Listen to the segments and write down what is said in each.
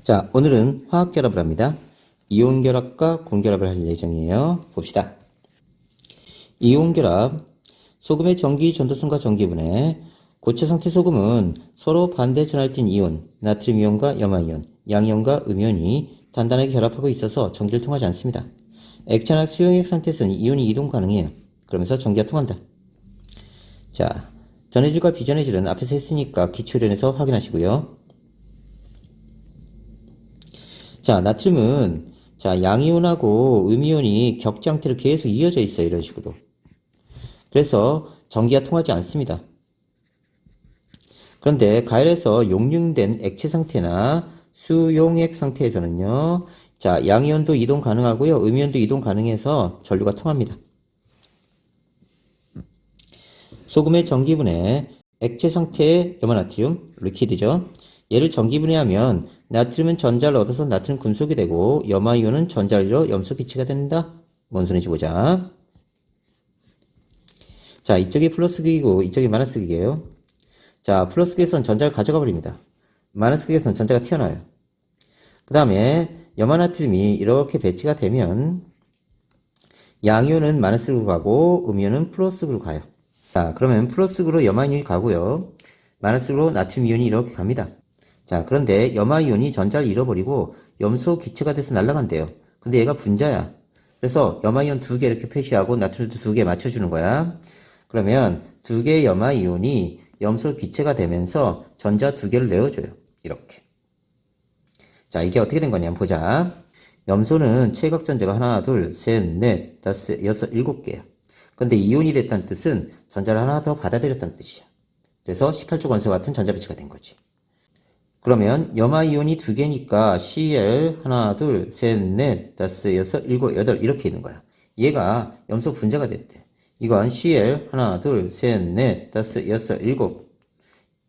자, 오늘은 화학결합을 합니다. 이온결합과 공결합을 할 예정이에요. 봅시다. 이온결합, 소금의 전기 전도성과 전기분해, 고체 상태 소금은 서로 반대 전하율인 이온, 나트륨 이온과 염화이온, 양이온과 음이온이 단단하게 결합하고 있어서 전기를 통하지 않습니다. 액체나 수용액 상태에서는 이온이 이동 가능해요. 그러면서 전기가 통한다. 자, 전해질과 비전해질은 앞에서 했으니까 기초련에서 확인하시고요. 자, 나트륨은 양이온하고 음이온이 격자 형태로 계속 이어져 있어요. 이런 식으로. 그래서 전기가 통하지 않습니다. 그런데 가열해서 용융된 액체 상태나 수용액 상태에서는요. 자, 양이온도 이동 가능하고요. 음이온도 이동 가능해서 전류가 통합니다. 소금의 전기분해, 액체 상태의 염화나트륨, 리퀴드죠. 얘를 전기분해하면 나트륨은 전자를 얻어서 나트륨 금속이 되고 염화이온은 전자를 잃어 염소 기체가 된다. 뭔 소리인지 보자. 자, 이쪽이 플러스 극이고 이쪽이 마이너스 극이에요. 자, 플러스 극에서는 전자를 가져가 버립니다. 마이너스 극에서는 전자가 튀어나와요. 그 다음에 염화나트륨이 이렇게 배치가 되면 양이온은 마이너스로 가고 음이온은 플러스로 가요. 자, 그러면 플러스로 염화이온이 가고요. 마이너스로 나트륨 이온이 이렇게 갑니다. 자, 그런데 염화이온이 전자를 잃어버리고 염소 기체가 돼서 날아간대요. 근데 얘가 분자야. 그래서 염화이온 2개 이렇게 표시하고 나트륨도 2개 맞춰주는 거야. 그러면 2개의 염화이온이 염소 기체가 되면서 전자 2개를 내어줘요. 이렇게. 자, 이게 어떻게 된 거냐 보자. 염소는 최각 전자가 하나, 둘, 셋, 넷, 다섯, 여섯, 7개야. 근데 이온이 됐다는 뜻은 전자를 하나 더 받아들였다는 뜻이야. 그래서 18조 원소 같은 전자 배치가 된 거지. 그러면 염화이온이 2개니까 Cl 하나, 둘, 셋, 넷, 다섯, 여섯, 7, 8 이렇게 있는 거야. 얘가 염소 분자가 됐대. 이건 Cl 하나, 둘, 셋, 넷, 다섯, 여섯, 7.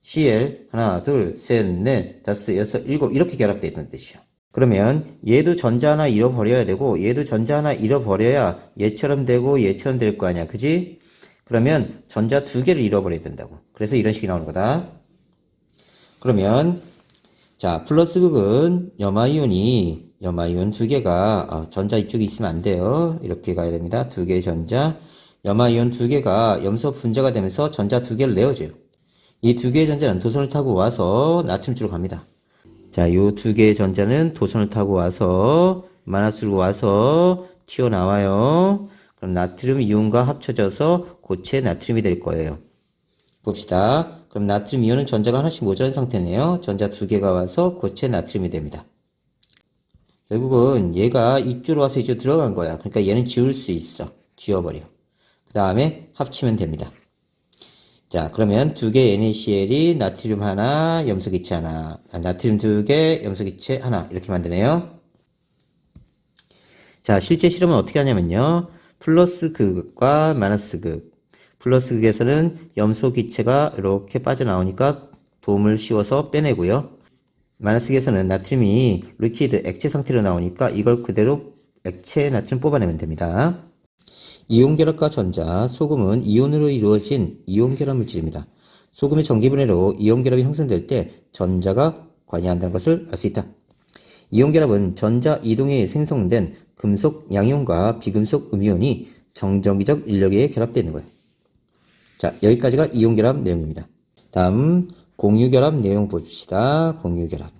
Cl 하나, 둘, 셋, 넷, 다섯, 여섯, 7 이렇게 결합되어 있다는 뜻이야. 그러면 얘도 전자 하나 잃어버려야 되고 얘도 전자 하나 잃어버려야 얘처럼 되고 얘처럼 될 거 아니야. 그지? 그러면 전자 2개를 잃어버려야 된다고. 그래서 이런 식이 나오는 거다. 그러면 자, 플러스 극은 염화이온 2개가 전자 이쪽에 있으면 안 돼요. 이렇게 가야 됩니다. 2개의 전자. 염화이온 2개가 염소 분자가 되면서 전자 2개를 내어줘요. 이 2개의 전자는 도선을 타고 와서 나트륨 쪽으로 갑니다. 자, 요 2개의 전자는 도선을 타고 와서 마이너스로 와서 튀어나와요. 그럼 나트륨 이온과 합쳐져서 고체 나트륨이 될 거예요. 봅시다. 그럼 나트륨 이온은 전자가 하나씩 모자란 상태네요. 전자 2개가 와서 고체 나트륨이 됩니다. 결국은 얘가 이쪽으로 와서 이쪽으로 들어간 거야. 그러니까 얘는 지울 수 있어. 지워버려. 그 다음에 합치면 됩니다. 자, 그러면 2개의 NaCl이 나트륨 하나, 염소기체 하나, 나트륨 2개, 염소기체 하나 이렇게 만드네요. 자, 실제 실험은 어떻게 하냐면요. 플러스 극과 마이너스 극. 플러스 극에서는 염소 기체가 이렇게 빠져나오니까 도움을 씌워서 빼내고요. 마이너스 극에서는 나트륨이 리퀴드 액체 상태로 나오니까 이걸 그대로 액체 나트륨 뽑아내면 됩니다. 이온결합과 전자, 소금은 이온으로 이루어진 이온결합 물질입니다. 소금의 전기분해로 이온결합이 형성될 때 전자가 관여한다는 것을 알 수 있다. 이온결합은 전자 이동에 생성된 금속 양이온과 비금속 음이온이 정전기적 인력에 의해 결합되어 있는 거예요. 자, 여기까지가 이온결합 내용입니다. 다음 공유결합 내용 봅시다. 공유결합.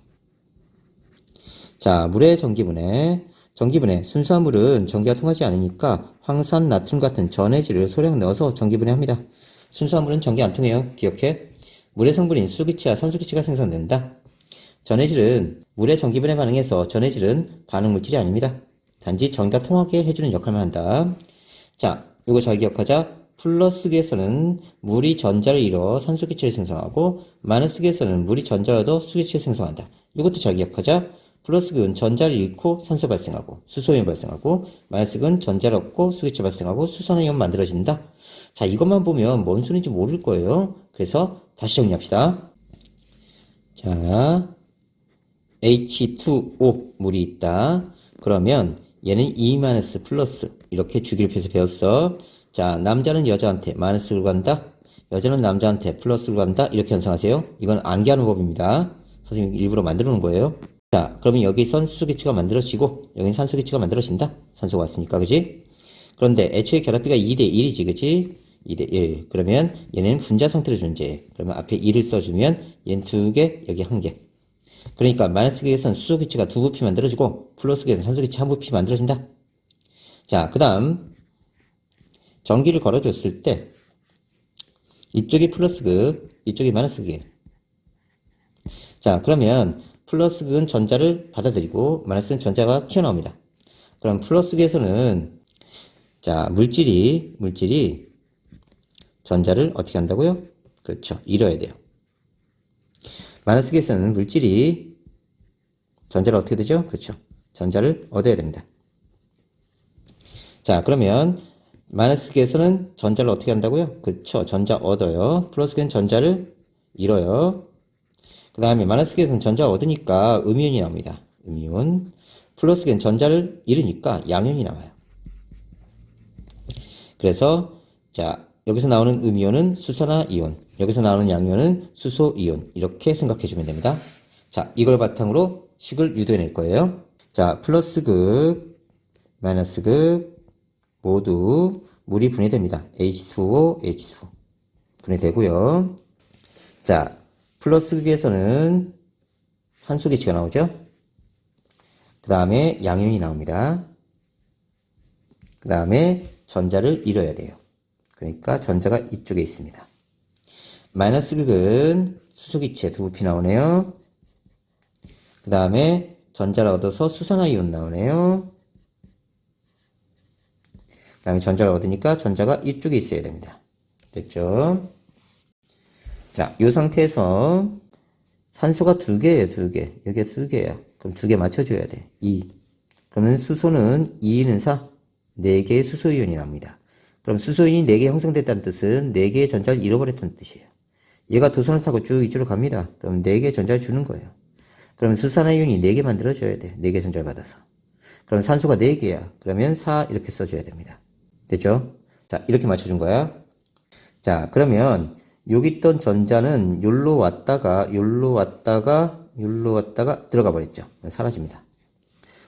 자, 물의 전기분해. 전기분해. 순수한 물은 전기가 통하지 않으니까 황산, 나트륨 같은 전해질을 소량 넣어서 전기분해합니다. 순수한 물은 전기 안 통해요. 기억해. 물의 성분인 수기체와 산소기체가 생성된다. 전해질은 물의 전기분해 반응에서 전해질은 반응물질이 아닙니다. 단지 전기가 통하게 해주는 역할만 한다. 자, 이거 잘 기억하자. 플러스극에서는 물이 전자를 잃어 산소기체를 생성하고 마이너스극에서는 물이 전자를 얻어 수기체를 생성한다. 이것도 잘 기억하자. 플러스극은 전자를 잃고 산소 발생하고 수소이온 발생하고 마이너스극은 전자를 얻고 수기체 발생하고 수산화이온 만들어진다. 자, 이것만 보면 뭔 소리인지 모를 거예요. 그래서 다시 정리합시다. 자, H2O 물이 있다. 그러면 얘는 E- 플러스 이렇게 주기를 펴서 배웠어. 자, 남자는 여자한테 마이너스로 간다. 여자는 남자한테 플러스로 간다. 이렇게 연상하세요. 이건 암기하는 법입니다. 선생님이 일부러 만들어 놓은 거예요. 자, 그러면 여기선 수소기체가 만들어지고 여기는 산소기체가 만들어진다. 산소가 왔으니까, 그지? 그런데 애초에 결합비가 2대 1이지, 그지? 2대 1. 그러면 얘는 분자 상태로 존재해. 그러면 앞에 1을 써주면 얘는 2개, 여기 1개. 그러니까 마이너스 기에선 수소기체가 2부피 만들어지고 플러스 기에선 산소기체 1부피 만들어진다. 자, 그 다음 전기를 걸어줬을 때 이쪽이 플러스 극, 이쪽이 마이너스 극이에요. 자, 그러면 플러스 극은 전자를 받아들이고 마이너스는 전자가 튀어나옵니다. 그럼 플러스 극에서는 자, 물질이 전자를 어떻게 한다고요? 그렇죠. 잃어야 돼요. 마이너스 극에서는 물질이 전자를 어떻게 되죠? 그렇죠. 전자를 얻어야 됩니다. 자, 그러면 마이너스 극에서는 전자를 어떻게 한다고요? 그렇죠. 전자 얻어요. 플러스 극은 전자를 잃어요. 그 다음에 마이너스 극에서는 전자 얻으니까 음이온이 나옵니다. 음이온. 플러스 극은 전자를 잃으니까 양이온이 나와요. 그래서 자, 여기서 나오는 음이온은 수소나 이온, 여기서 나오는 양이온은 수소 이온, 이렇게 생각해 주면 됩니다. 자, 이걸 바탕으로 식을 유도해낼 거예요. 자, 플러스 극, 마이너스 극 모두 물이 분해됩니다. H2O, H2 분해되고요. 자, 플러스 극에서는 산소기체가 나오죠. 그 다음에 양이온이 나옵니다. 그 다음에 전자를 잃어야 돼요. 그러니까 전자가 이쪽에 있습니다. 마이너스 극은 수소기체 2부피 나오네요. 그 다음에 전자를 얻어서 수산화이온 나오네요. 그 다음에 전자를 얻으니까 전자가 이쪽에 있어야 됩니다. 됐죠? 자, 이 상태에서 산소가 2개예요, 2개. 여기가 2개야. 그럼 2개 맞춰줘야 돼. 2. 그러면 수소는 2는 4. 4개의 수소이온이 나옵니다. 그럼 수소이온이 4개 형성됐다는 뜻은 4개의 전자를 잃어버렸다는 뜻이에요. 얘가 두 손을 타고 쭉 이쪽으로 갑니다. 그럼 4개의 전자를 주는 거예요. 그러면 수산화이온이 4개 만들어줘야 돼. 4개 전자를 받아서. 그럼 산소가 4개야. 그러면 4 이렇게 써줘야 됩니다. 됐죠? 자, 이렇게 맞춰준 거야. 자, 그러면 여기 있던 전자는 여기로 왔다가 들어가 버렸죠. 사라집니다.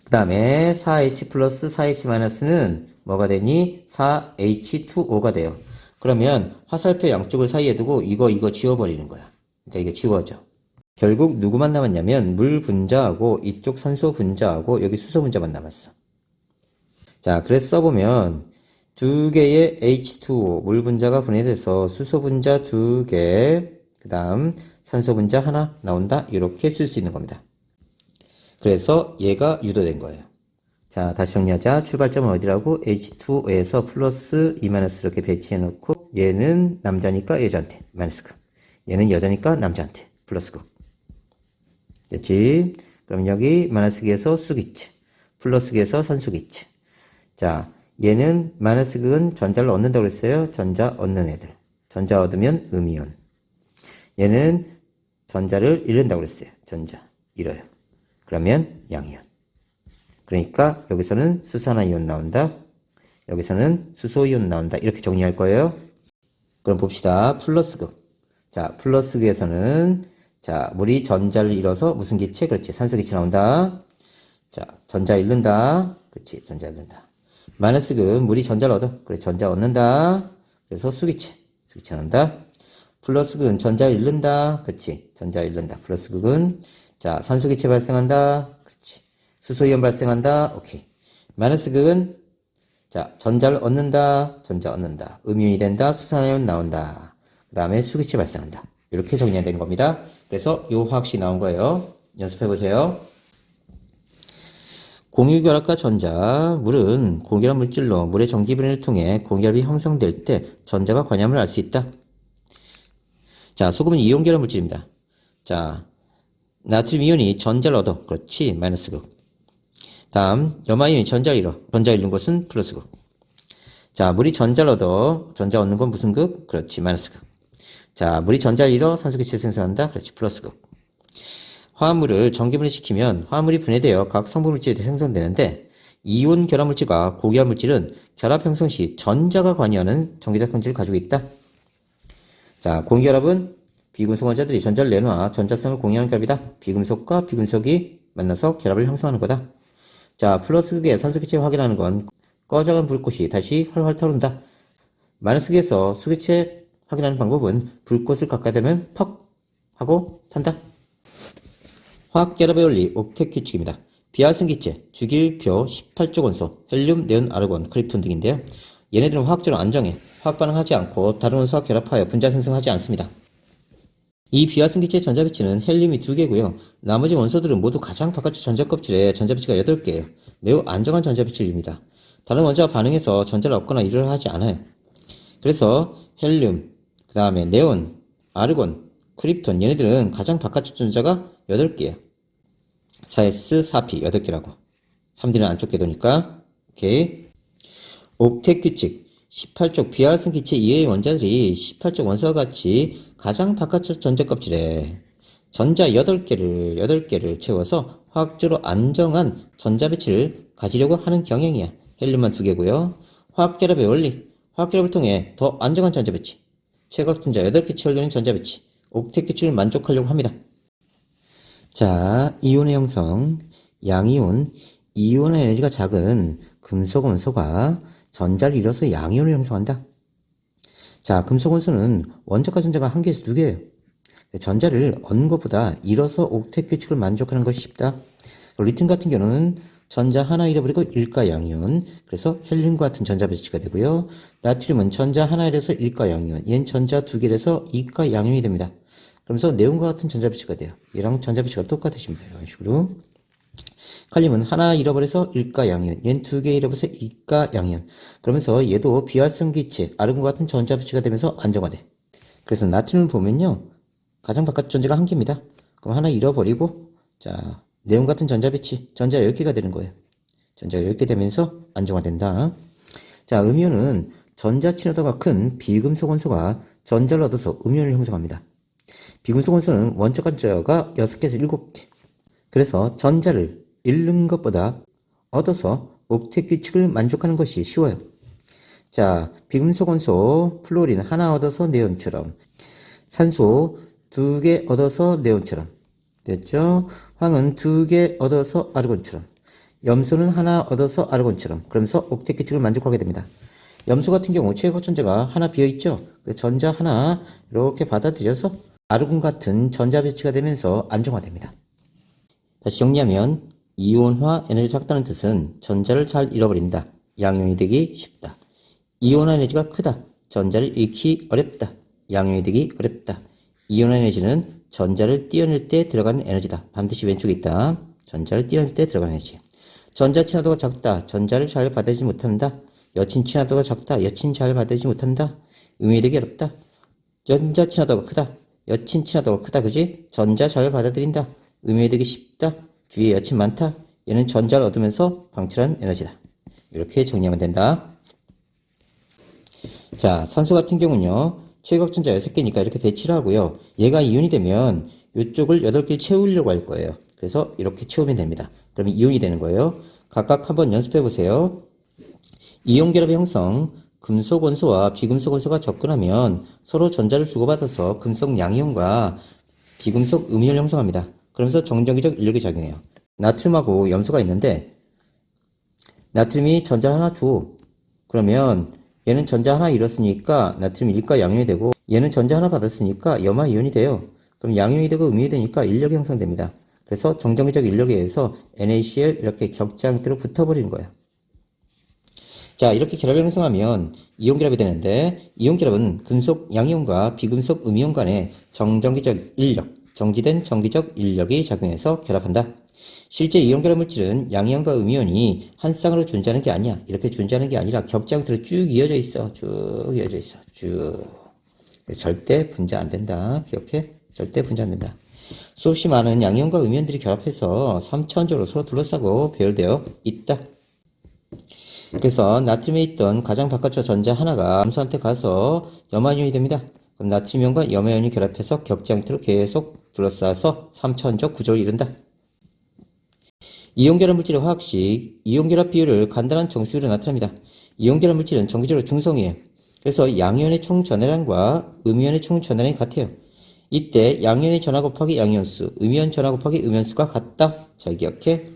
그 다음에 4H 플러스 4H 마이너스는 뭐가 되니? 4H2O가 돼요. 그러면 화살표 양쪽을 사이에 두고 이거 지워버리는 거야. 그러니까 이게 지워져. 결국 누구만 남았냐면 물 분자하고 이쪽 산소 분자하고 여기 수소 분자만 남았어. 자, 그래서 써보면 2개의 H2O 물 분자가 분해돼서 수소 분자 2개, 그 다음 산소 분자 하나 나온다. 이렇게 쓸 수 있는 겁니다. 그래서 얘가 유도된 거예요. 자, 다시 정리하자. 출발점은 어디라고? H2O에서 플러스 2 마이너스 이렇게 배치해놓고 얘는 남자니까 여자한테 마이너스급, 얘는 여자니까 남자한테 플러스급. 됐지? 그럼 여기 마이너스기에서 수기체, 플러스기에서 산소기체. 자, 얘는 마이너스극은 전자를 얻는다고 그랬어요. 전자 얻는 애들. 전자 얻으면 음이온. 얘는 전자를 잃는다고 그랬어요. 전자 잃어요. 그러면 양이온. 그러니까 여기서는 수산화이온 나온다. 여기서는 수소이온 나온다. 이렇게 정리할 거예요. 그럼 봅시다. 플러스극. 자, 플러스극에서는 자, 물이 전자를 잃어서 무슨 기체? 그렇지. 산소기체 나온다. 자, 전자 잃는다. 그렇지. 전자 잃는다. 마이너스극 물이 전자를 얻어. 그래, 전자 얻는다. 그래서 수기체 나온다. 플러스극은 전자 잃는다. 그렇지. 전자 잃는다. 플러스극은 자, 산소기체 발생한다. 그렇지. 수소이온 발생한다. 오케이. 마이너스극은 자, 전자를 얻는다. 전자 얻는다. 음이온이 된다. 수산화이온 나온다. 그 다음에 수기체 발생한다. 이렇게 정리가 된 겁니다. 그래서 요 화학식 나온 거예요. 연습해 보세요. 공유결합과 전자, 물은 공유결합 물질로 물의 전기분해를 통해 공유결합이 형성될 때 전자가 관여함을 알 수 있다. 자, 소금은 이온결합 물질입니다. 자, 나트륨 이온이 전자를 얻어. 그렇지. 마이너스극. 다음, 염화이온이 전자를 잃어. 전자 잃는 것은 플러스극. 자, 물이 전자를 얻어. 전자 얻는 건 무슨 극? 그렇지. 마이너스극. 자, 물이 전자를 잃어. 산소기체 생성한다. 그렇지. 플러스극. 화합물을 전기분해시키면 화합물이 분해되어 각 성분물질이 생성되는데 이온 결합물질과 고결합물질은 결합 형성 시 전자가 관여하는 전기적 성질을 가지고 있다. 자, 공유결합은 비금속 원자들이 전자를 내놔 전자성을 공유하는 결합이다. 비금속과 비금속이 만나서 결합을 형성하는 거다. 자, 플러스 극의 산소기체 확인하는 건 꺼져간 불꽃이 다시 활활 타오른다. 마이너스 극에서 수기체 확인하는 방법은 불꽃을 가까이 대면 퍽 하고 탄다. 화학결합의 원리 옥텟 규칙입니다. 비활성기체, 주기율표, 18조 원소, 헬륨, 네온, 아르곤, 크립톤 등인데요. 얘네들은 화학적으로 안정해 화학 반응하지 않고 다른 원소와 결합하여 분자 생성하지 않습니다. 이 비활성기체의 전자배치는 헬륨이 2개고요. 나머지 원소들은 모두 가장 바깥쪽 전자껍질에 전자배치가 8개예요. 매우 안정한 전자배치입니다. 다른 원자와 반응해서 전자를 얻거나 일을 하지 않아요. 그래서 헬륨, 그 다음에 네온, 아르곤, 크립톤 얘네들은 가장 바깥쪽 전자가 8개예요. 4s, 4p 8개라고. 3d는 안쪽 궤도니까. 오케이. 옥텟 규칙. 18쪽 비활성 기체 이외의 원자들이 18쪽 원소와 같이 가장 바깥쪽 전자 껍질에 전자 8개를 채워서 화학적으로 안정한 전자 배치를 가지려고 하는 경향이야. 헬륨만 2개고요. 화학결합의 원리. 화학결합을 통해 더 안정한 전자 배치. 최각 전자 8개 채우려는 전자 배치. 옥텟 규칙을 만족하려고 합니다. 자, 이온의 형성. 양이온. 이온의 에너지가 작은 금속 원소가 전자를 잃어서 양이온을 형성한다. 자, 금속 원소는 원자과 전자가 한 개에서 2개예요. 전자를 얻는 것보다 잃어서 옥텟 규칙을 만족하는 것이 쉽다. 리튬 같은 경우는 전자 하나 잃어버리고 일가 양이온. 그래서 헬륨과 같은 전자 배치가 되고요. 나트륨은 전자 하나 잃어서 일가 양이온. 얘는 전자 2개를 해서 이가 양이온이 됩니다. 그러면서 네온과 같은 전자 배치가 돼요. 얘랑 전자 배치가 똑같으십니다. 이런 식으로. 칼륨은 하나 잃어버려서 일가 양이온, 얘는 2개 잃어버려서 이가 양이온. 그러면서 얘도 비활성기체, 아르곤과 같은 전자 배치가 되면서 안정화돼. 그래서 나트륨을 보면요, 가장 바깥 전자가 1개입니다. 그럼 하나 잃어버리고, 자, 네온 같은 전자 배치, 전자 10개가 되는 거예요. 전자가 10개 되면서 안정화된다. 자, 음이온은 전자 친화도가 큰 비금속 원소가 전자를 얻어서 음이온을 형성합니다. 비금속 원소는 원자과 전자가 6개에서 7개. 그래서 전자를 잃는 것보다 얻어서 옥텟 규칙을 만족하는 것이 쉬워요. 자, 비금속 원소 플로린 하나 얻어서 네온처럼, 산소 2개 얻어서 네온처럼 됐죠? 황은 2개 얻어서 아르곤처럼, 염소는 하나 얻어서 아르곤처럼, 그러면서 옥텟 규칙을 만족하게 됩니다. 염소 같은 경우 최고 전자가 하나 비어있죠? 그 전자 하나 이렇게 받아들여서 아르곤 같은 전자 배치가 되면서 안정화됩니다. 다시 정리하면 이온화 에너지가 작다는 뜻은 전자를 잘 잃어버린다. 양이온이 되기 쉽다. 이온화 에너지가 크다. 전자를 잃기 어렵다. 양이온이 되기 어렵다. 이온화 에너지는 전자를 띄어낼 때 들어가는 에너지다. 반드시 왼쪽에 있다. 전자를 띄어낼 때 들어가는 에너지. 전자 친화도가 작다. 전자를 잘 받아들이지 못한다. 여친 친화도가 작다. 여친 잘 받아들이지 못한다. 음이 되기 어렵다. 전자 친화도가 크다. 여친 친화도가 크다. 그지? 전자 잘 받아들인다. 음이 되기 쉽다. 주위에 여친 많다. 얘는 전자를 얻으면서 방출하는 에너지다. 이렇게 정리하면 된다. 자, 산소 같은 경우는요, 최각 전자 6개니까 이렇게 배치를 하고요. 얘가 이온이 되면 이쪽을 8개를 채우려고 할 거예요. 그래서 이렇게 채우면 됩니다. 그러면 이온이 되는 거예요. 각각 한번 연습해 보세요. 이온 결합의 형성. 금속 원소와 비금속 원소가 접근하면 서로 전자를 주고받아서 금속 양이온과 비금속 음이온을 형성합니다. 그러면서 정전기적 인력이 작용해요. 나트륨하고 염소가 있는데 나트륨이 전자 하나 줘. 그러면 얘는 전자 하나 잃었으니까 나트륨 일가 양이온이 되고, 얘는 전자 하나 받았으니까 염화 이온이 돼요. 그럼 양이온이 되고 음이온이 되니까 인력이 형성됩니다. 그래서 정전기적 인력에 의해서 NaCl 이렇게 격자 형태로 붙어버리는 거예요. 자, 이렇게 결합을 형성하면 이온 결합이 되는데, 이온 결합은 금속 양이온과 비금속 음이온 간의 정전기적 인력, 정지된 전기적 인력이 작용해서 결합한다. 실제 이온 결합 물질은 양이온과 음이온이 한 쌍으로 존재하는 게 아니야. 이렇게 존재하는 게 아니라 격자 형태로 쭉 이어져 있어. 쭉 이어져 있어. 쭉. 절대 분자 안 된다. 기억해? 절대 분자 안 된다. 수없이 많은 양이온과 음이온들이 결합해서 3차원적으로 서로 둘러싸고 배열되어 있다. 그래서 나트륨에 있던 가장 바깥쪽 전자 하나가 염소한테 가서 염화이온이 됩니다. 그럼 나트륨이온과 염화이온이 결합해서 격자 형태로 계속 둘러싸서 3차원적 구조를 이룬다. 이온결합 물질의 화학식, 이온결합 비율을 간단한 정수비로 나타냅니다. 이온결합 물질은 정기적으로 중성이에요. 그래서 양이온의 총 전해량과 음이온의 총 전해량이 같아요. 이때 양이온의 전하 곱하기 양이온수, 음이온 전하 곱하기 음이온수가 같다. 잘 기억해.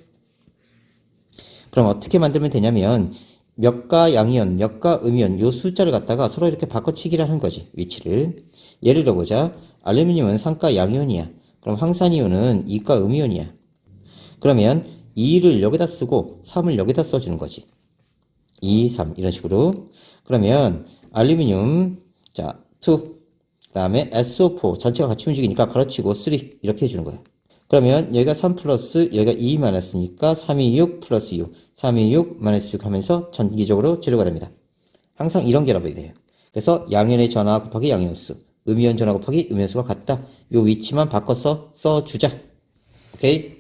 그럼 어떻게 만들면 되냐면 몇과 양이온, 몇과 음이온 요 숫자를 갖다가 서로 이렇게 바꿔치기를 하는 거지. 위치를. 예를 들어보자. 알루미늄은 3가 양이온이야. 그럼 황산이온은 2가 음이온이야. 그러면 2를 여기다 쓰고 3을 여기다 써주는 거지. 2, 3 이런 식으로. 그러면 알루미늄 자 2, 그 다음에 SO4 전체가 같이 움직이니까 가로치고 3 이렇게 해주는 거야. 그러면 여기가 3 플러스 여기가 2 마이너스니까 3이 6 플러스 6 3이 6 마이너스 6 하면서 전기적으로 제로가 됩니다. 항상 이런 결합이 돼요. 그래서 양이온의 전하 곱하기 양이온수, 음이온 전하 곱하기 음이온수가 같다. 요 위치만 바꿔서 써주자. 오케이?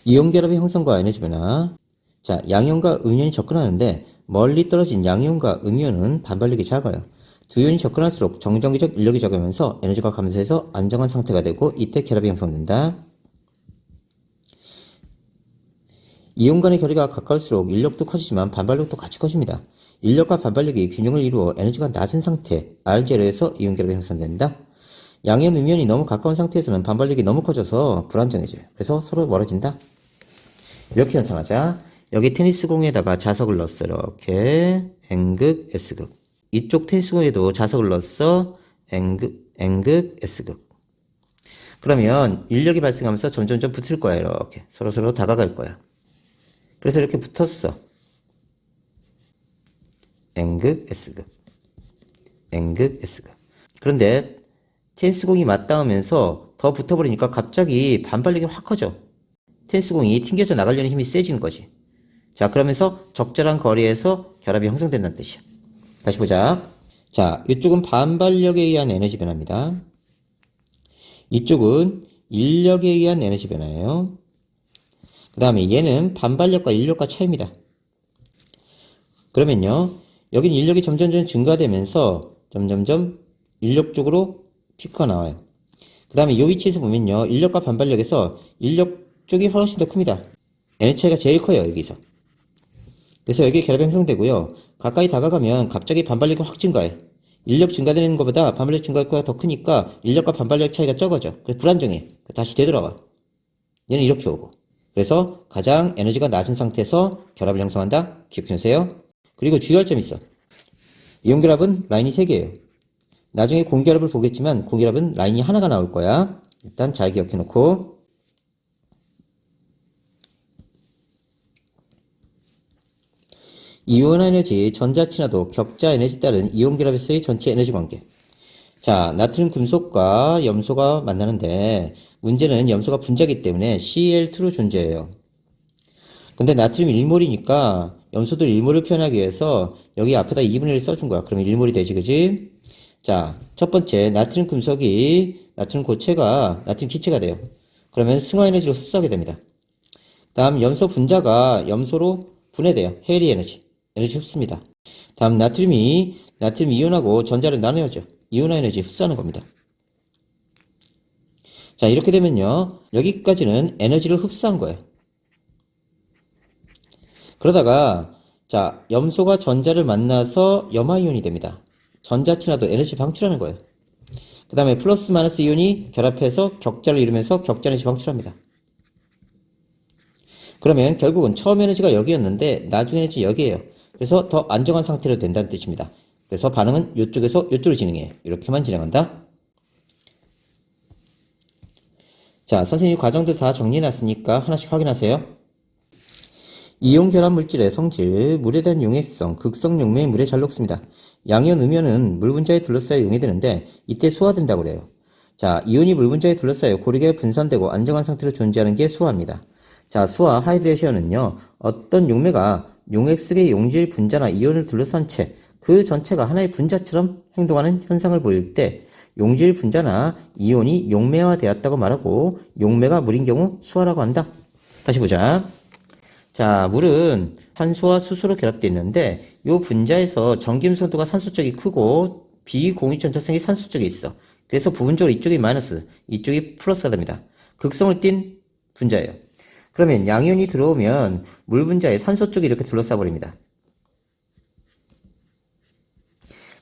이온 결합의 형성과 에너지 변화. 자, 양이온과 음이온이 접근하는데 멀리 떨어진 양이온과 음이온은 반발력이 작아요. 두 이온이 접근할수록 정전기적 인력이 적으면서 에너지가 감소해서 안정한 상태가 되고 이때 결합이 형성된다. 이온 간의 거리가 가까울수록 인력도 커지지만 반발력도 같이 커집니다. 인력과 반발력이 균형을 이루어 에너지가 낮은 상태 R0에서 이온 결합이 형성된다. 양이온, 음이온이 너무 가까운 상태에서는 반발력이 너무 커져서 불안정해져요. 그래서 서로 멀어진다. 이렇게 현상하자. 여기 테니스공에다가 자석을 넣었어. 이렇게 N극, S극. 이쪽 테니스공에도 자석을 넣었어. N극, S극. 그러면 인력이 발생하면서 점점점 붙을 거야. 이렇게 서로서로 다가갈 거야. 그래서 이렇게 붙었어. N극, S극. N극, S극. 그런데 테니스공이 맞닿으면서 더 붙어버리니까 갑자기 반발력이 확 커져. 테니스공이 튕겨져 나가려는 힘이 세지는 거지. 자, 그러면서 적절한 거리에서 결합이 형성된다는 뜻이야. 다시 보자. 자, 이쪽은 반발력에 의한 에너지 변화입니다. 이쪽은 인력에 의한 에너지 변화예요. 그 다음에 얘는 반발력과 인력과 차이입니다. 그러면요, 여긴 인력이 점점점 증가되면서 점점점 인력 쪽으로 피크가 나와요. 그 다음에 이 위치에서 보면요, 인력과 반발력에서 인력 쪽이 훨씬 더 큽니다. 에너지 차이가 제일 커요, 여기서. 그래서 여기 결합이 형성되고요. 가까이 다가가면 갑자기 반발력이 확 증가해. 인력 증가되는 것보다 반발력 증가가 더 크니까 인력과 반발력 차이가 적어져. 그래서 불안정해. 다시 되돌아와. 얘는 이렇게 오고. 그래서 가장 에너지가 낮은 상태에서 결합을 형성한다. 기억해주세요. 그리고 주의할 점이 있어. 이온 결합은 라인이 3개예요. 나중에 공기결합을 보겠지만 공기결합은 라인이 하나가 나올 거야. 일단 잘 기억해놓고. 이온 에너지, 전자 친화도, 격자 에너지 따른 이온 결합에서의 전체 에너지 관계. 자, 나트륨 금속과 염소가 만나는데 문제는 염소가 분자이기 때문에 Cl2로 존재해요. 근데 나트륨 1몰이니까 염소들 1몰을 표현하기 위해서 여기 앞에다 2분의 1 써준 거야. 그러면 1몰이 되지, 그지? 자, 첫 번째 나트륨 금속이 나트륨 고체가 나트륨 기체가 돼요. 그러면 승화 에너지를 흡수하게 됩니다. 다음 염소 분자가 염소로 분해돼요. 해리 에너지 흡수입니다. 다음 나트륨 이온하고 전자를 나눠야죠. 이온화 에너지 흡수하는 겁니다. 자, 이렇게 되면요, 여기까지는 에너지를 흡수한 거예요. 그러다가 자, 염소가 전자를 만나서 염화이온이 됩니다. 전자 친화도 에너지 방출하는 거예요. 그 다음에 플러스 마이너스 이온이 결합해서 격자를 이루면서 격자 에너지 방출합니다. 그러면 결국은 처음 에너지가 여기였는데 나중 에너지 여기에요. 그래서 더 안정한 상태로 된다는 뜻입니다. 그래서 반응은 이쪽에서 이쪽으로 진행해요. 이렇게만 진행한다. 자, 선생님이 과정들 다 정리해놨으니까 하나씩 확인하세요. 이온 결합 물질의 성질, 물에 대한 용해성, 극성 용매의 물에 잘 녹습니다. 양이온, 음이온은 물 분자에 둘러싸여 용해되는데 이때 수화된다고 그래요. 자, 이온이 물 분자에 둘러싸여 고르게 분산되고 안정한 상태로 존재하는 게 수화입니다. 자, 수화, 하이드레이션은요, 어떤 용매가 용액색의 용질 분자나 이온을 둘러싼 채 그 전체가 하나의 분자처럼 행동하는 현상을 보일 때 용질 분자나 이온이 용매화되었다고 말하고 용매가 물인 경우 수화라고 한다. 다시 보자. 자, 물은 산소와 수소로 결합되어 있는데 이 분자에서 전기음성도가 산소 쪽이 크고 비공유전자성이 산소 쪽에 있어. 그래서 부분적으로 이쪽이 마이너스, 이쪽이 플러스가 됩니다. 극성을 띤 분자예요. 그러면 양이온이 들어오면 물 분자에 산소 쪽이 이렇게 둘러싸 버립니다.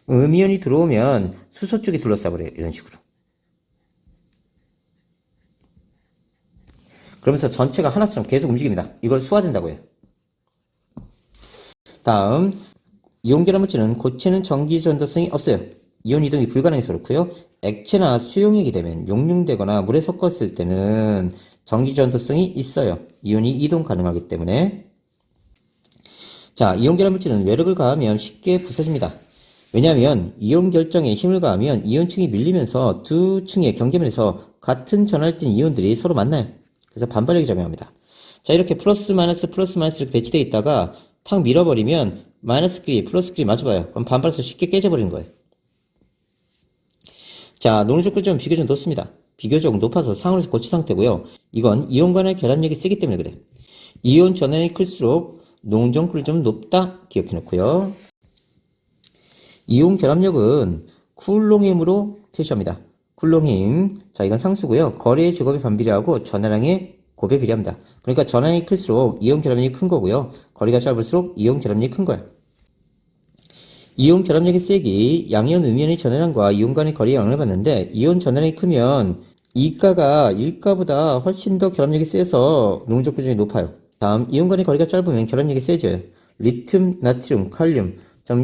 음이온이 들어오면 수소 쪽이 둘러싸버려요. 이런 식으로. 그러면서 전체가 하나처럼 계속 움직입니다. 이걸 수화된다고 해요. 다음, 이온 결합물질은 고체는 전기 전도성이 없어요. 이온 이동이 불가능해서 그렇고요. 액체나 수용액이 되면 용융되거나 물에 섞었을 때는 전기 전도성이 있어요. 이온이 이동 가능하기 때문에. 자, 이온 결합물질은 외력을 가하면 쉽게 부서집니다. 왜냐하면 이온 결정에 힘을 가하면 이온층이 밀리면서 두 층의 경계면에서 같은 전하를 띤 이온들이 서로 만나요. 그래서 반발력이 작용합니다. 자, 이렇게 플러스 마이너스 이렇게 배치되어 있다가 탁 밀어버리면 마이너스끼리 플러스끼리 맞아봐요. 그럼 반발해서 쉽게 깨져버리는 거예요. 자, 농도적 꿀점은 비교적 높습니다. 비교적 높아서 상온에서 고체 상태고요. 이건 이온 간의 결합력이 세기 때문에 그래. 이온 전환이 클수록 농정 꿀점은 높다 기억해 놓고요. 이온 결합력은 쿨롱힘으로 표시합니다. 쿨롱힘. 자, 이건 상수고요. 거리의 제곱에 반비례하고 전하량의 곱에 비례합니다. 그러니까 전하량이 클수록 이온 결합력이 큰 거고요. 거리가 짧을수록 이온 결합력이 큰 거야. 이온 결합력의 세기, 양이온, 음이온의 전하량과 이온 간의 거리에 영향을 받는데 이온 전하량이 크면 이가가 1가보다 훨씬 더 결합력이 세서 농적 비중이 높아요. 다음, 이온 간의 거리가 짧으면 결합력이 세져요. 리튬, 나트륨, 칼륨.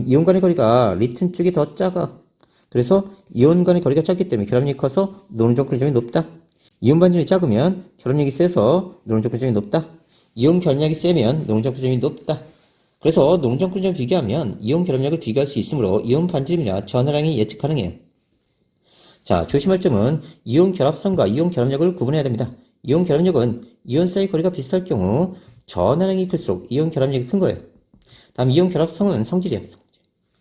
이온 간의 거리가 리튬 쪽이 더 작아. 그래서 이온 간의 거리가 작기 때문에 결합력이 커서 노론적 비중이 높다. 이온 반지름이 작으면 결합력이 세서 노론적 비중이 높다. 이온 결합력이 세면 노론적 비중이 높다. 그래서 농정 꿀점을 비교하면 이온 결합력을 비교할 수 있으므로 이온 반지름이나 전하량이 예측 가능해요. 자, 조심할 점은 이온 결합성과 이온 결합력을 구분해야 됩니다. 이온 결합력은 이온 사이 거리가 비슷할 경우 전하량이 클수록 이온 결합력이 큰 거예요. 다음 이온 결합성은 성질이에요. 성질.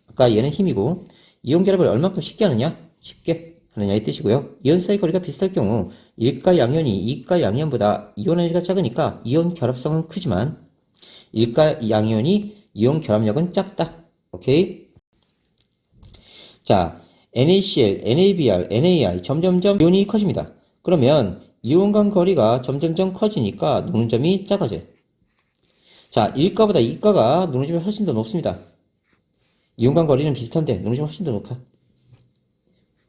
아까 얘는 힘이고 이온 결합을 얼마큼 쉽게 하느냐? 쉽게 하느냐 이 뜻이고요. 이온 사이 거리가 비슷할 경우 1가 양이온이 2가 양이온보다 이온 에너지가 작으니까 이온 결합성은 크지만 1가 양이온이 이온 결합력은 작다. 오케이? 자, NaCl, NaBr, NaI 점점점 이온이 커집니다. 그러면 이온 간 거리가 점점점 커지니까 노른점이 작아져요. 자, 1가보다 2가가 노른점이 훨씬 더 높습니다. 이온 간 거리는 비슷한데 노른점이 훨씬 더 높아요.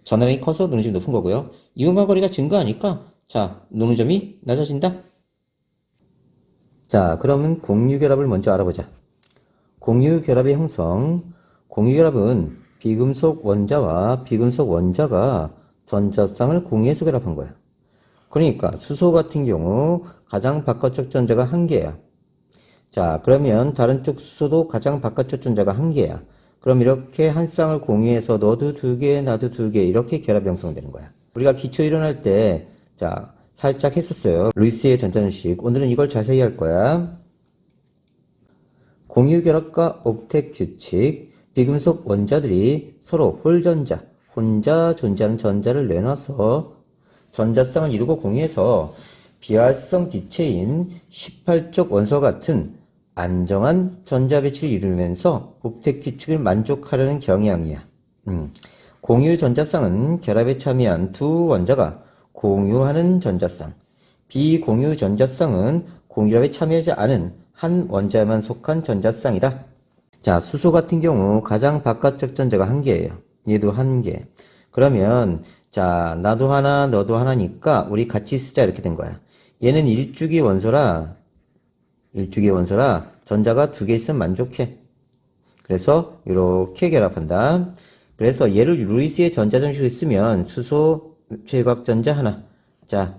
전하량이 커서 노른점이 높은 거고요. 이온 간 거리가 증가하니까 자, 노른점이 낮아진다. 자, 그러면 공유결합을 먼저 알아보자. 공유결합의 형성. 공유결합은 비금속 원자와 비금속 원자가 전자쌍을 공유해서 결합한 거야. 그러니까 수소 같은 경우 가장 바깥쪽 전자가 1개야. 자, 그러면 다른 쪽 수소도 가장 바깥쪽 전자가 1개야. 그럼 이렇게 한 쌍을 공유해서 너도 2개, 나도 2개 이렇게 결합 형성되는 거야. 우리가 기초 이론할 때 자, 살짝 했었어요. 루이스의 전자는식. 오늘은 이걸 자세히 할 거야. 공유결합과 옥텟 규칙. 비금속 원자들이 서로 홀전자, 혼자 존재하는 전자를 내놔서 전자쌍을 이루고 공유해서 비활성 기체인 18쪽 원소와 같은 안정한 전자 배치를 이루면서 옥텟 규칙을 만족하려는 경향이야. 공유 전자쌍은 결합에 참여한 두 원자가 공유하는 전자쌍. 비공유 전자쌍은 공유결합에 참여하지 않은 한 원자에만 속한 전자쌍이다. 자, 수소 같은 경우 가장 바깥쪽 전자가 1개예요. 얘도 1개. 그러면 자, 나도 하나, 너도 하나니까 우리 같이 쓰자 이렇게 된 거야. 얘는 일주기 원소라 전자가 2개 있으면 만족해. 그래서 이렇게 결합한다. 그래서 얘를 루이스의 전자정식으로 쓰면 수소 최곽전자 하나. 자,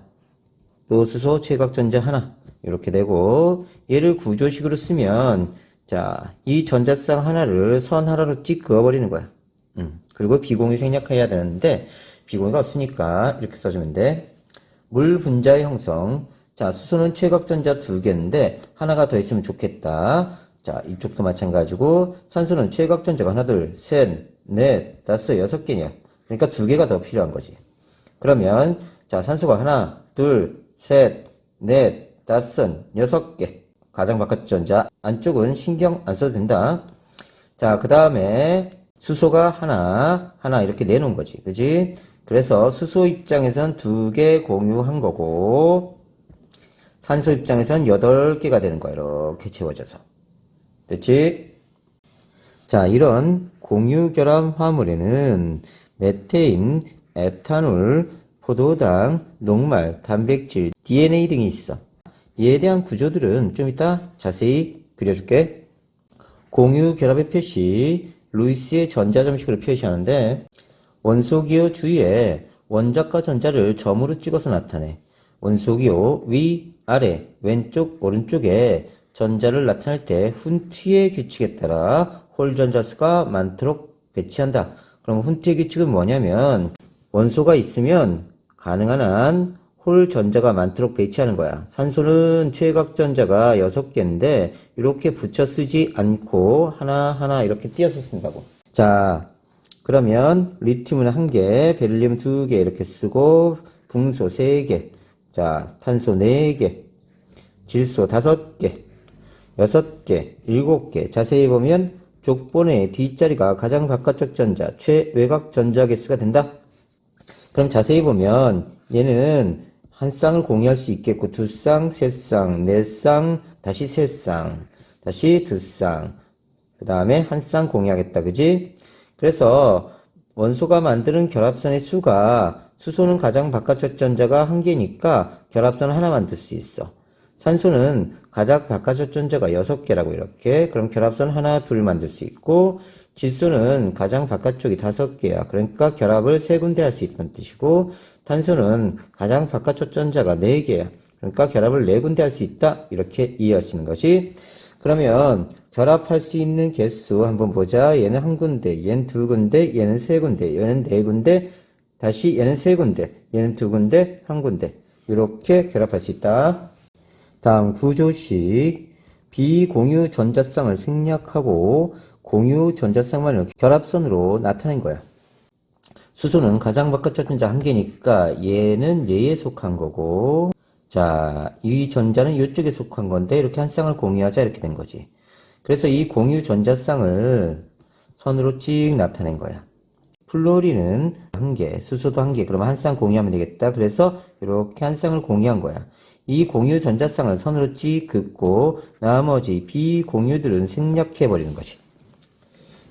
또 수소 최곽전자 하나. 이렇게 되고 얘를 구조식으로 쓰면 자, 이 전자쌍 하나를 선 하나로 찍 그어버리는 거야. 그리고 비공유 생략해야 되는데 비공유가 없으니까 이렇게 써주면 돼. 물 분자의 형성. 자, 수소는 최곽전자 2개인데 하나가 더 있으면 좋겠다. 자, 이쪽도 마찬가지고 산소는 최곽전자가 하나, 둘, 셋, 넷, 다섯, 6개냐. 그러니까 2개가 더 필요한 거지. 그러면 자, 산소가 하나, 둘, 셋, 넷, 다섯, 6개. 가장 바깥 전자. 안쪽은 신경 안 써도 된다. 자, 그 다음에 수소가 하나 이렇게 내놓은 거지. 그지? 그래서 수소 입장에선 2개 공유한 거고 산소 입장에선 8개가 되는 거야. 이렇게 채워져서. 됐지? 자, 이런 공유결합 화물에는 메테인, 에탄올, 포도당, 녹말, 단백질, DNA 등이 있어. 이에 대한 구조들은 좀 이따 자세히 그려줄게. 공유결합의 표시, 루이스의 전자점식으로 표시하는데 원소기호 주위에 원자과 전자를 점으로 찍어서 나타내. 원소기호 위, 아래, 왼쪽, 오른쪽에 전자를 나타낼 때 훈트의 규칙에 따라 홀 전자 수가 많도록 배치한다. 그럼 훈트의 규칙은 뭐냐면 원소가 있으면 가능한 한 홀 전자가 많도록 배치하는 거야. 산소는 최각 전자가 6개인데 이렇게 붙여 쓰지 않고 하나하나 이렇게 띄어서 쓴다고. 자, 그러면 리튬은 1개, 베릴리움 2개 이렇게 쓰고 붕소 3개, 자, 탄소 4개, 질소 5개, 6개, 7개. 자세히 보면 족본의 뒷자리가 가장 바깥쪽 전자, 최외곽 전자 개수가 된다. 그럼 자세히 보면 얘는 한 쌍을 공유할 수 있겠고 두 쌍, 세 쌍, 네 쌍, 다시 세 쌍, 다시 두 쌍, 그 다음에 한 쌍 공유하겠다. 그지? 그래서 원소가 만드는 결합선의 수가 수소는 가장 바깥쪽 전자가 1개니까 결합선 하나 만들 수 있어. 산소는 가장 바깥쪽 전자가 6개라고 이렇게. 그럼 결합선 하나, 둘 만들 수 있고 질소는 가장 바깥쪽이 5개야. 그러니까 결합을 3군데 할 수 있다는 뜻이고 탄소는 가장 바깥쪽 전자가 4개야. 그러니까 결합을 4군데 할 수 있다. 이렇게 이해할 수 있는 것이. 그러면 결합할 수 있는 개수 한번 보자. 얘는 1군데, 얘는 2군데, 얘는 3군데, 얘는 4군데, 다시 얘는 3군데, 얘는 2군데, 1군데. 이렇게 결합할 수 있다. 다음 구조식. 비공유 전자쌍을 생략하고 공유 전자쌍만을 결합선으로 나타낸 거야. 수소는 가장 바깥쪽 전자 1개니까 얘는 얘에 속한 거고, 자, 이 전자는 이쪽에 속한 건데 이렇게 한 쌍을 공유하자 이렇게 된 거지. 그래서 이 공유 전자쌍을 선으로 찍 나타낸 거야. 플로리는 1개, 수소도 1개. 그러면 한 쌍 공유하면 되겠다. 그래서 이렇게 한 쌍을 공유한 거야. 이 공유 전자쌍을 선으로 찍 긋고 나머지 비공유들은 생략해 버리는 거지.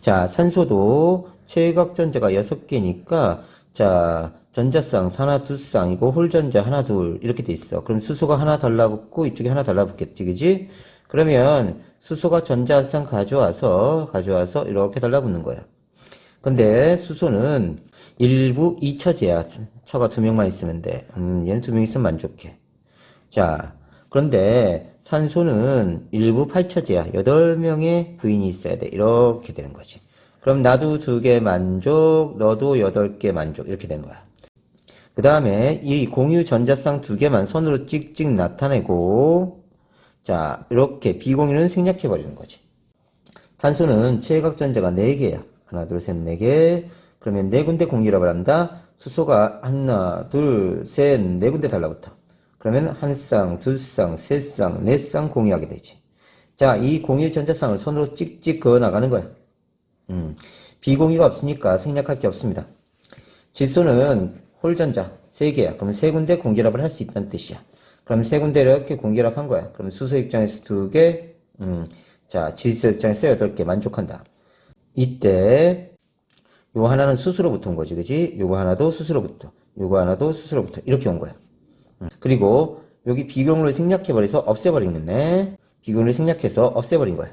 자, 산소도 최각 전자가 6개니까 자, 전자쌍 하나, 두 쌍이고 홀전자 하나, 둘 이렇게 돼 있어. 그럼 수소가 하나 달라붙고 이쪽에 하나 달라붙겠지, 그지? 그러면 수소가 전자 한 쌍 가져와서 이렇게 달라붙는 거야. 근데 수소는 일부 2처제야. 처가 2명만 있으면 돼. 얘는 2명 있으면 만족해. 자, 그런데 산소는 일부 8처제야. 8명의 부인이 있어야 돼. 이렇게 되는 거지. 그럼 나도 2개 만족, 너도 8개 만족. 이렇게 되는 거야. 그 다음에 이 공유 전자쌍 2개만 선으로 찍찍 나타내고, 자, 이렇게 비공유는 생략해버리는 거지. 탄소는 최각 전자가 4개야. 하나, 둘, 셋, 4개. 그러면 4군데 공유를 한다. 수소가 하나, 둘, 셋, 4군데 달라붙어. 그러면 한 쌍, 두 쌍, 세 쌍, 네 쌍 공유하게 되지. 자, 이 공유 전자쌍을 손으로 찍찍 그어 나가는 거야. 비공유가 없으니까 생략할 게 없습니다. 질소는 홀전자 3개야. 그러면 3군데 공결합을 할 수 있다는 뜻이야. 그럼 3군데 이렇게 공결합한 거야. 그럼 수소 입장에서 2개, 자, 질소 입장에서 8개 만족한다. 이때 요 하나는 수소로부터 온 거지, 그지? 요거 하나도 수소로부터, 요거 하나도 수소로부터 이렇게 온 거야. 그리고 여기 비공유를 생략해버려서 없애버린 거네. 비공유를 생략해서 없애버린 거야.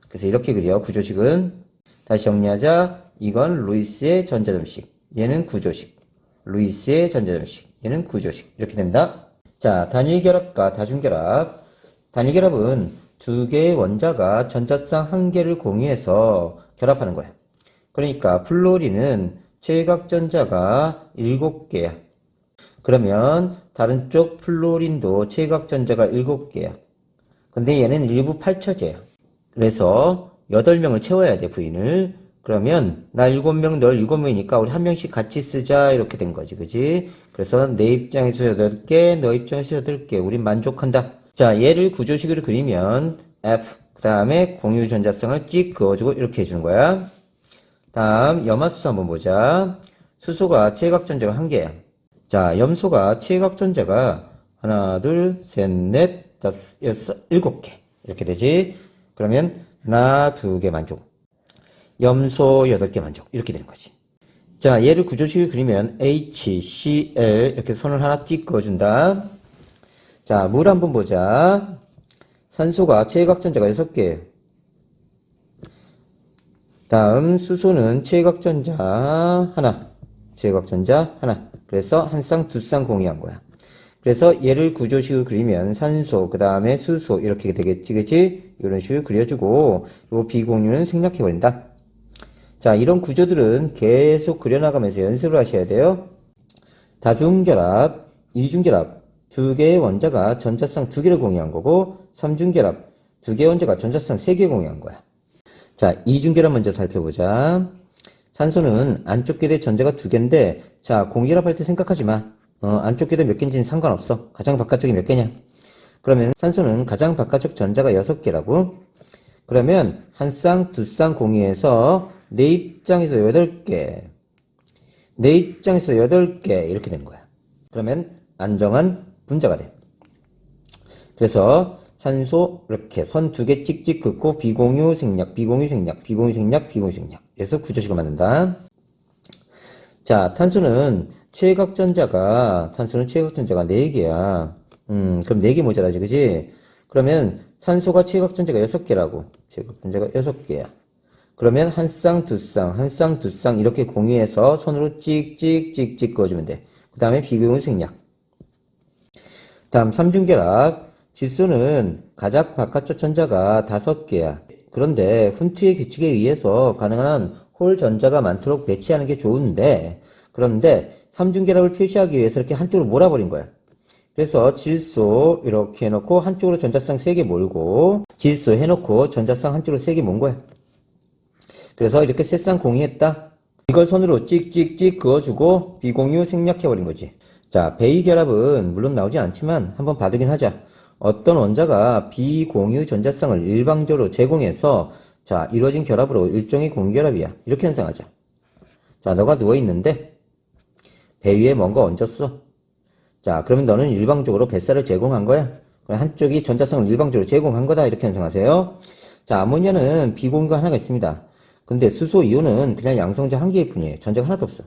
그래서 이렇게 그려. 구조식은 다시 정리하자. 이건 루이스의 전자점식, 얘는 구조식. 루이스의 전자점식, 얘는 구조식. 이렇게 된다. 자, 단일결합과 다중결합. 단일결합은 2개의 원자가 전자쌍 1개를 공유해서 결합하는 거야. 그러니까 플로리는 최각 전자가 7개야. 그러면 다른 쪽 플로린도 최각 전자가 7개야. 근데 얘는 일부 8처제야. 그래서 8명을 채워야 돼, 부인을. 그러면 나 7명, 너 7명이니까 우리 한 명씩 같이 쓰자 이렇게 된 거지, 그지? 그래서 내 입장에서 8개, 너 입장에서 8개. 우린 만족한다. 자, 얘를 구조식으로 그리면 F, 그 다음에 공유 전자쌍을 찍 그어주고 이렇게 해주는 거야. 다음 염화수소 한번 보자. 수소가 최각 전자가 1개야. 자, 염소가 최각 전자가 하나, 둘, 셋, 넷, 다섯, 여섯, 7개. 이렇게 되지. 그러면 나 2개 만족. 염소 8개 만족. 이렇게 되는 거지. 자, 얘를 구조식을 그리면 HCl 이렇게 선을 하나 찍 그어준다. 자, 물 한번 보자. 산소가 최각전자가 6개예요. 다음 수소는 최각전자 하나, 최각전자 하나. 그래서 한 쌍, 두 쌍 공유한 거야. 그래서 얘를 구조식을 그리면 산소, 그 다음에 수소 이렇게 되겠지, 그치? 이런 식으로 그려주고 요 비공유는 생략해버린다. 자, 이런 구조들은 계속 그려나가면서 연습을 하셔야 돼요. 다중결합, 이중결합, 두 개의 원자가 전자쌍 2개를 공유한 거고, 삼중결합, 두 개의 원자가 전자쌍 3개 공유한 거야. 자, 이중결합 먼저 살펴보자. 산소는 안쪽 궤도에 전자가 2개인데, 자, 공결합할 때 생각하지 마. 안쪽 궤도 몇 개인지는 상관없어. 가장 바깥쪽이 몇 개냐? 그러면 산소는 가장 바깥쪽 전자가 6개라고. 그러면 한 쌍, 두 쌍 공유해서 내 입장에서 8개, 내 입장에서 8개 이렇게 되는 거야. 그러면 안정한 분자가 돼. 그래서 산소 이렇게 선 2개 찍찍 긋고 비공유 생략, 비공유 생략, 비공유 생략, 비공유 생략. 그래서 구조식을 만든다. 자, 탄소는 최각전자가 4개야. 그럼 4개 모자라지, 그지? 그러면 산소가 최각전자가 6개라고. 최각전자가 6개야. 그러면 한 쌍, 두 쌍, 한 쌍, 두 쌍 이렇게 공유해서 선으로 찍찍찍찍 그어주면 돼. 그 다음에 비공유 생략. 다음 삼중결합. 질소는 가장 바깥쪽 전자가 5개야. 그런데 훈트의 규칙에 의해서 가능한 홀 전자가 많도록 배치하는 게 좋은데, 그런데 삼중결합을 표시하기 위해서 이렇게 한쪽으로 몰아버린 거야. 그래서 질소 이렇게 해놓고 한쪽으로 전자쌍 3개 몰고, 질소 해놓고 전자쌍 한쪽으로 3개 모은 거야. 그래서 이렇게 세 쌍 공유했다. 이걸 선으로 찍찍찍 그어주고 비공유 생략해버린 거지. 자, 베이결합은 물론 나오지 않지만 한번 봐두긴 하자. 어떤 원자가 비공유 전자쌍을 일방적으로 제공해서 자, 이루어진 결합으로 일종의 공유결합이야. 이렇게 현상하자. 자, 너가 누워있는데 배 위에 뭔가 얹었어. 자, 그러면 너는 일방적으로 뱃살을 제공한 거야. 한쪽이 전자쌍을 일방적으로 제공한 거다. 이렇게 현상하세요. 자, 아모니아는 비공유가 하나가 있습니다. 근데 수소 이온은 그냥 양성자 1개일 뿐이에요. 전자가 하나도 없어.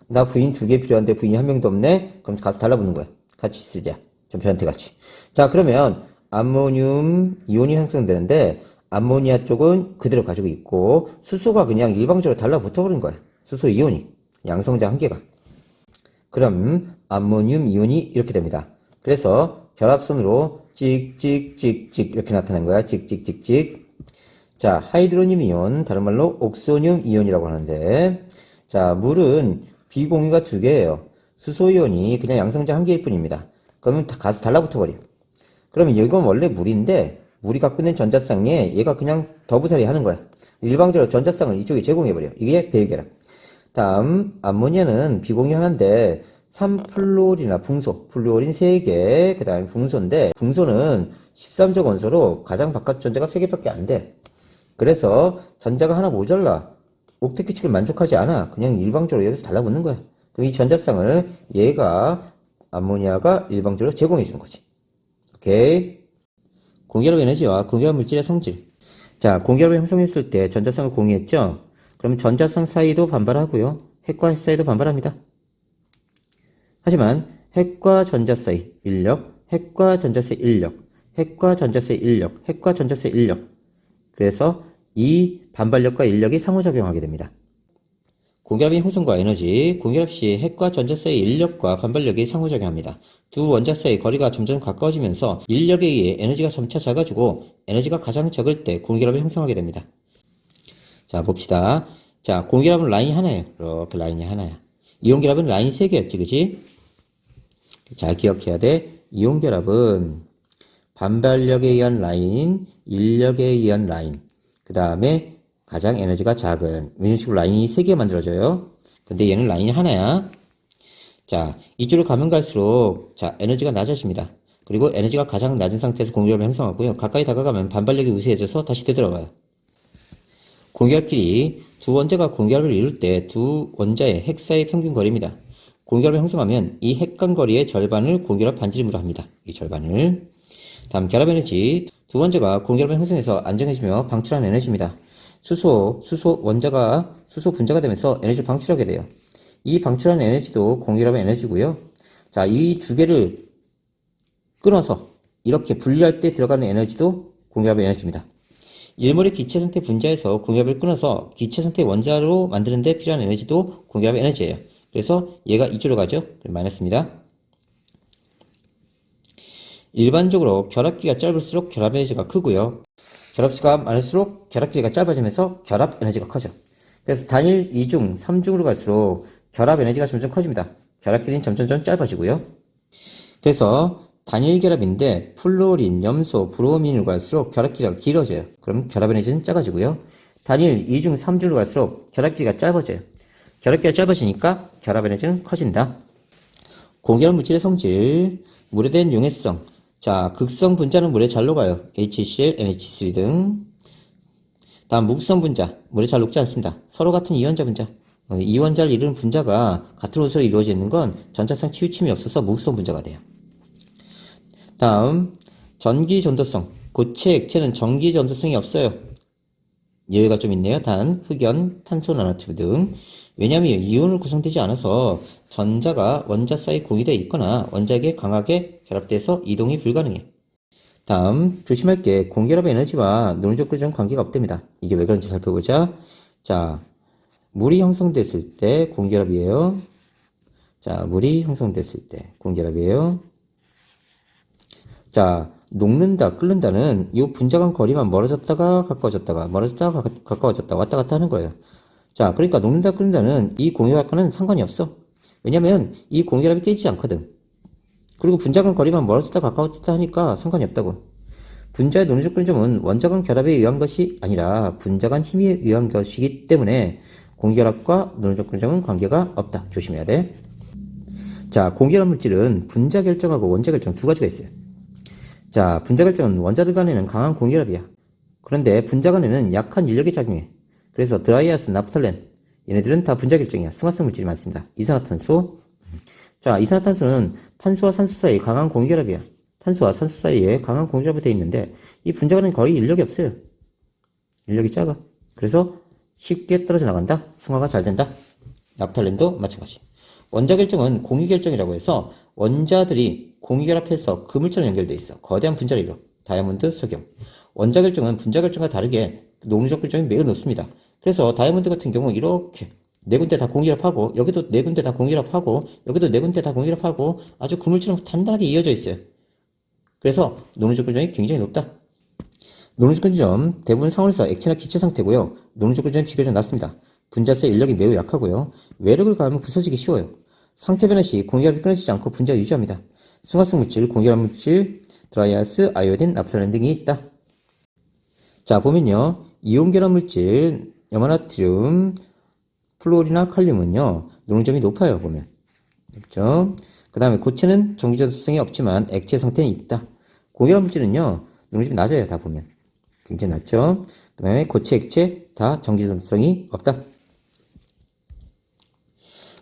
나 부인 2개 필요한데 부인이 1명도 없네? 그럼 가서 달라붙는 거야. 같이 쓰자. 좀 변태같이. 자, 그러면 암모늄 이온이 형성되는데 암모니아 쪽은 그대로 가지고 있고 수소가 그냥 일방적으로 달라붙어버린 거야. 수소 이온이. 양성자 1개가. 그럼 암모늄 이온이 이렇게 됩니다. 그래서 결합선으로 찍찍찍찍 이렇게 나타난 거야. 찍찍찍찍. 자, 하이드로늄 이온, 다른 말로 옥소늄 이온이라고 하는데, 자, 물은 비공유가 2개예요. 수소 이온이 그냥 양성자 1개일 뿐입니다. 그러면 다 가서 달라붙어 버려. 그러면 이건 원래 물인데, 물이 갖고 있는 전자쌍에 얘가 그냥 더부살이 하는 거야. 일방적으로 전자쌍을 이쪽에 제공해 버려. 이게 베이결합. 다음, 암모니아는 비공유 하나인데, 3플루오린이나 붕소, 플루오린 3개, 그 다음에 붕소인데, 붕소는 13적 원소로 가장 바깥 전자가 3개밖에 안 돼. 그래서 전자가 하나 모자라. 옥텟 규칙을 만족하지 않아. 그냥 일방적으로 여기서 달라붙는 거야. 그럼 이 전자쌍을 얘가 암모니아가 일방적으로 제공해 주는 거지. 오케이. 공결합 에너지와 공결합 물질의 성질. 자, 공결합을 형성했을 때 전자쌍을 공유했죠? 그럼 전자쌍 사이도 반발하고요. 핵과 핵 사이도 반발합니다. 하지만 핵과 전자 사이 인력, 핵과 전자 사이 인력, 핵과 전자 사이 인력, 핵과 전자 사이 인력. 그래서 이 반발력과 인력이 상호작용하게 됩니다. 공결합의 형성과 에너지, 공결합 시 핵과 전자 사이의 인력과 반발력이 상호작용합니다. 두 원자 사이의 거리가 점점 가까워지면서 인력에 의해 에너지가 점차 작아지고 에너지가 가장 적을 때 공결합을 형성하게 됩니다. 자, 봅시다. 자, 공결합은 라인이 하나예요. 이렇게 라인이 하나야. 이온결합은 라인이 3개였지, 그치? 잘 기억해야 돼. 이온결합은 반발력에 의한 라인, 인력에 의한 라인, 그 다음에 가장 에너지가 작은 이런 식으로 라인이 3개 만들어져요. 근데 얘는 라인이 하나야. 자, 이쪽으로 가면 갈수록 자, 에너지가 낮아집니다. 그리고 에너지가 가장 낮은 상태에서 공결합을 형성하고요. 가까이 다가가면 반발력이 우세해져서 다시 되돌아와요. 공결합끼리 두 원자가 공결합을 이룰 때 두 원자의 핵 사이의 평균 거리입니다. 공결합을 형성하면 이 핵 간 거리의 절반을 공결합 반지름으로 합니다. 이 절반을. 다음 결합 에너지. 두 원자가 공결합을 형성해서 안정해지며 방출하는 에너지입니다. 수소 원자가 수소 분자가 되면서 에너지를 방출하게 돼요. 이 방출하는 에너지도 공유결합의 에너지고요. 자, 이 두 개를 끊어서 이렇게 분리할 때 들어가는 에너지도 공유결합의 에너지입니다. 일몰의 기체 상태 분자에서 공유결합을 끊어서 기체 상태 원자로 만드는 데 필요한 에너지도 공유결합의 에너지예요. 그래서 얘가 이쪽으로 가죠. 마이너스입니다. 일반적으로 결합기가 짧을수록 결합 에너지가 크고요. 결합수가 많을수록 결합기가 짧아지면서 결합 에너지가 커져. 그래서 단일 2중, 3중으로 갈수록 결합 에너지가 점점 커집니다. 결합끼리는 점점 짧아지고요. 그래서 단일 결합인데 플로린, 염소, 브로민으로 갈수록 결합기가 길어져요. 그럼 결합 에너지는 작아지고요. 단일 2중, 3중으로 갈수록 결합기가 짧아져요. 결합기가 짧아지니까 결합 에너지는 커진다. 공결합 물질의 성질, 물에 대한 용해성. 자, 극성 분자는 물에 잘 녹아요. HCl, NH3 등. 다음 무극성 분자, 물에 잘 녹지 않습니다. 서로 같은 이원자 분자. 이원자를 이루는 분자가 같은 옷으로 이루어져 있는 건 전자상 치우침이 없어서 무극성 분자가 돼요. 다음 전기 전도성. 고체 액체는 전기 전도성이 없어요. 예외가 좀 있네요. 단, 흑연, 탄소, 나노튜브 등. 왜냐하면 이온으로 구성되지 않아서 전자가 원자 사이 공유되어 있거나 원자에게 강하게 결합돼서 이동이 불가능해. 다음, 조심할 게 공결합 에너지와 논리적 구조는 관계가 없답니다. 이게 왜 그런지 살펴보자. 자, 물이 형성됐을 때 공결합이에요. 자, 물이 형성됐을 때 공결합이에요. 자, 녹는다, 끓는다는 이 분자 간 거리만 멀어졌다가 가까워졌다가 멀어졌다가 가까워졌다 왔다 갔다 하는 거예요. 자, 그러니까 녹는다, 끓는다는 이 공유합과는 상관이 없어. 왜냐면 이 공유합이 깨지지 않거든. 그리고 분자 간 거리만 멀어졌다 가까워졌다 하니까 상관이 없다고. 분자의 논리적 근점은 원자 간 결합에 의한 것이 아니라 분자 간 힘에 의한 것이기 때문에 공결합과 논리적 근점은 관계가 없다. 조심해야 돼. 자, 공결합 물질은 분자 결정하고 원자 결정 두 가지가 있어요. 자, 분자 결정은 원자들 간에는 강한 공결합이야. 그런데 분자 간에는 약한 인력이 작용해. 그래서 드라이아스, 나프탈렌 얘네들은 다 분자 결정이야. 승화성 물질이 많습니다. 이산화탄소. 자, 이산화탄소는 탄소와 산소 사이에 강한 공결합이야. 탄소와 산소 사이에 강한 공결합이 되어 있는데 이 분자 간에는 거의 인력이 없어요. 인력이 작아. 그래서 쉽게 떨어져 나간다. 승화가 잘 된다. 나프탈렌도 마찬가지. 원자 결정은 공유 결정이라고 해서 원자들이 공유 결합해서 그물처럼 연결되어 있어. 거대한 분자를 이뤄. 다이아몬드, 석영. 원자 결정은 분자 결정과 다르게 논리적 결정이 매우 높습니다. 그래서 다이아몬드 같은 경우 이렇게 네 군데 다 공유결합하고 여기도 네 군데 다 공유결합하고 여기도 네 군데 다 공유결합하고 아주 그물처럼 단단하게 이어져 있어요. 그래서 논리적 결정이 굉장히 높다. 논리적 결정 대부분 상온에서 액체나 기체 상태고요. 논리적 결정이 비교적 낮습니다. 분자세 인력이 매우 약하고요. 외력을 가하면 부서지기 쉬워요. 상태 변화 시 공유결합이 끊어지지 않고 분자를 유지합니다. 승화성 물질, 공유결합 물질, 드라이아스, 아이오딘, 나프탈렌 등이 있다. 자, 보면요. 이온 결합 물질, 염화나트륨, 플로리나 칼륨은요. 논점이 높아요. 보면. 높죠? 그 다음에 고체는 전기전도성이 없지만 액체 상태는 있다. 고결합 물질은요. 논점이 낮아요. 다 보면. 굉장히 낮죠? 그 다음에 고체, 액체 다 전기전도성이 없다.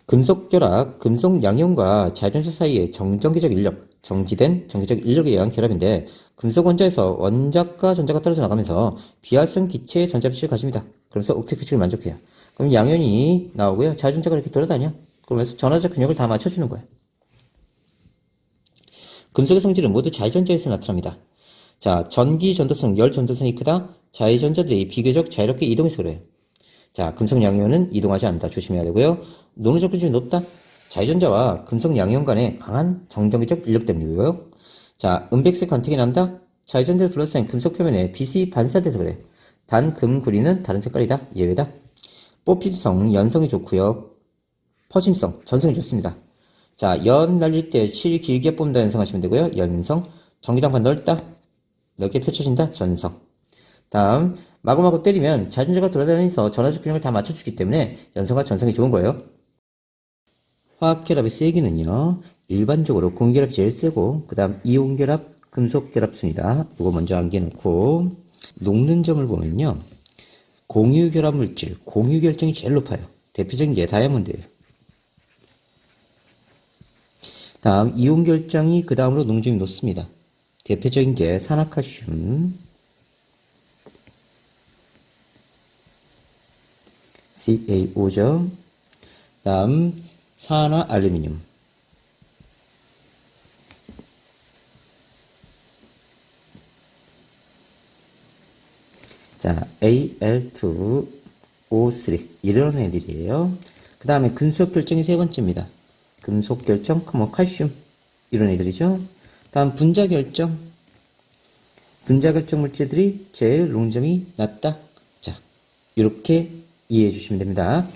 금속 결합, 금속 양이온과 자전자 사이의 정전기적 인력, 정지된 정기적 인력에 의한 결합인데 금속 원자에서 원자과 전자가 떨어져 나가면서 비활성 기체의 전자빛을 가집니다. 그래서 옥텟 규칙을 만족해요. 그럼 양이온이 나오고요. 자전자가 이렇게 돌아다녀. 그러면서 전하적 근력을 다 맞춰주는 거예요. 금속의 성질은 모두 자유전자에서 나타납니다. 자, 전기 전도성, 열 전도성이 크다. 자유전자들이 비교적 자유롭게 이동해서 그래요. 자, 금속 양이온은 이동하지 않는다. 조심해야 되고요. 논리적 근점이 높다. 자유전자와 금속 양이온 간의 강한 정전기적 인력 때문이고요. 자, 은백색 광택이 난다. 자유전자를 둘러싼 금속 표면에 빛이 반사돼서 그래. 단, 금, 구리는 다른 색깔이다. 예외다. 뽑힘성, 연성이 좋고요. 퍼짐성, 전성이 좋습니다. 자, 연 날릴 때 실 길게 뽑는다 연성하시면 되고요. 연성, 전기장판 넓다. 넓게 펼쳐진다. 전성. 다음, 마구마구 때리면 자전자가 돌아다니면서 전하적 균형을 다 맞춰주기 때문에 연성과 전성이 좋은 거예요. 화학결합의 세기는요. 일반적으로 공유결합이 제일 세고 그 다음 이온결합, 금속결합순이다. 이거 먼저 암기해놓고 녹는 점을 보면요. 공유결합 물질, 공유결정이 제일 높아요. 대표적인 게 다이아몬드예요. 다음 이온결정이 그 다음으로 농점이 높습니다. 대표적인 게 산화칼슘, CaO죠. 다음 산화 알루미늄. 자, Al2O3 이런 애들이에요. 그 다음에 금속 결정이 세 번째입니다. 금속 결정, 칼슘 이런 애들이죠. 다음 분자 결정. 분자 결정 물질들이 제일 농점이 낮다. 자, 이렇게 이해해 주시면 됩니다.